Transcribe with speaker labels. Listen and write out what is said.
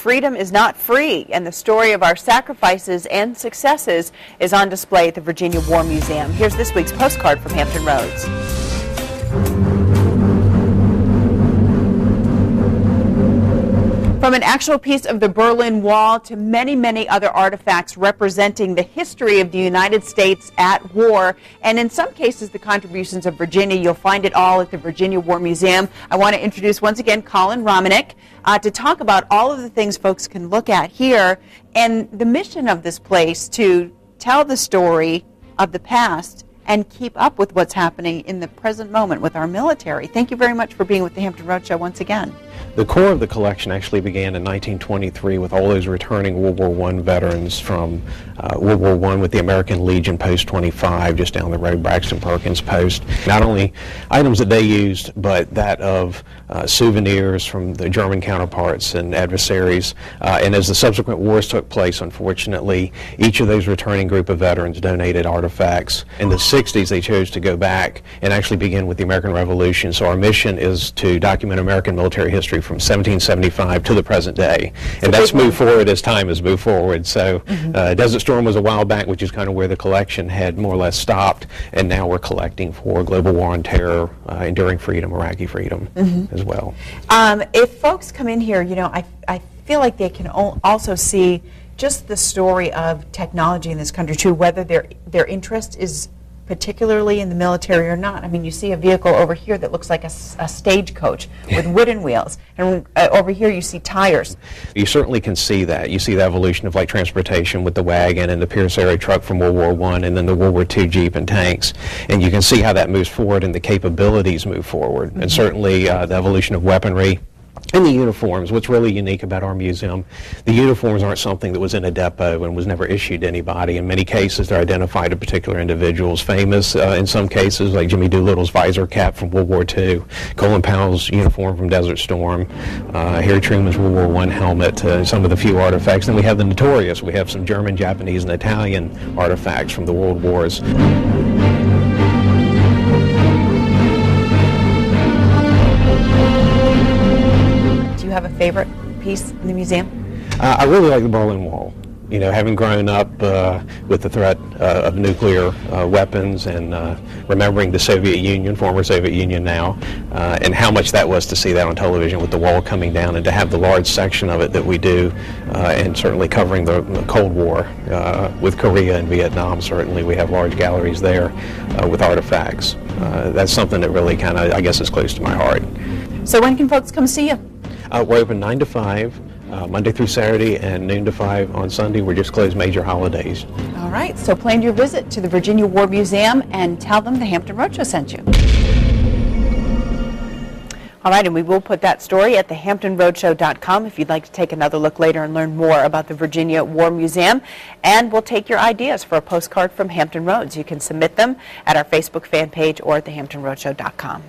Speaker 1: freedom is not free, and the story of our sacrifices and successes is on display at the Virginia War Museum. Here's this week's postcard from Hampton Roads. From an actual piece of the Berlin Wall to many, many other artifacts representing the history of the United States at war, and in some cases the contributions of Virginia. You'll find it all at the Virginia War Museum. I want to introduce once again Colin Romanek to talk about all of the things folks can look at here and the mission of this place to tell the story of the past and keep up with what's happening in the present moment with our military. Thank you very much for being with the Hampton Roads Show once again.
Speaker 2: The core of the collection actually began in 1923 with all those returning World War I veterans from World War I with the American Legion Post 25 just down the road, Braxton Perkins Post. Not only items that they used, but that of souvenirs from the German counterparts and adversaries. And as the subsequent wars took place, unfortunately, each of those returning group of veterans donated artifacts. In the 60s, they chose to go back and actually begin with the American Revolution. So our mission is to document American military history from 1775 to the present day. And that's moved forward as time has moved forward. So Desert Storm was a while back, which is kind of where the collection had more or less stopped. And now we're collecting for Global War on Terror, Enduring Freedom, Iraqi Freedom as well.
Speaker 1: If folks come in here, you know, I feel like they can also see just the story of technology in this country too, whether their interest is particularly in the military or not. I mean, you see a vehicle over here that looks like a stagecoach with wooden wheels, and over here you see tires.
Speaker 2: You certainly can see that. You see the evolution of light transportation with the wagon and the Pierce area truck from World War I, and then the World War II Jeep and tanks. And you can see how that moves forward and the capabilities move forward. And certainly the evolution of weaponry. And the uniforms, what's really unique about our museum, the uniforms aren't something that was in a depot and was never issued to anybody. In many cases, they're identified to particular individuals, famous in some cases, like Jimmy Doolittle's visor cap from World War II, Colin Powell's uniform from Desert Storm, Harry Truman's World War I helmet, some of the few artifacts. Then we have the notorious. We have some German, Japanese, and Italian artifacts from the World Wars.
Speaker 1: Have a favorite piece in the museum?
Speaker 2: I really like the Berlin Wall. You know, having grown up with the threat of nuclear weapons and remembering the Soviet Union, former Soviet Union now, and how much that was to see that on television with the wall coming down and to have the large section of it that we do, and certainly covering the Cold War with Korea and Vietnam. Certainly we have large galleries there with artifacts. That's something that really kind of, I guess, is close to my heart.
Speaker 1: So when can folks come see you?
Speaker 2: We're open 9 to 5, Monday through Saturday, and noon to 5 on Sunday. We're just closed major holidays.
Speaker 1: All right, so plan your visit to the Virginia War Museum and tell them the Hampton Roads Show sent you. All right, and we will put that story at thehamptonroadshow.com if you'd like to take another look later and learn more about the Virginia War Museum. And we'll take your ideas for a postcard from Hampton Roads. You can submit them at our Facebook fan page or at thehamptonroadshow.com.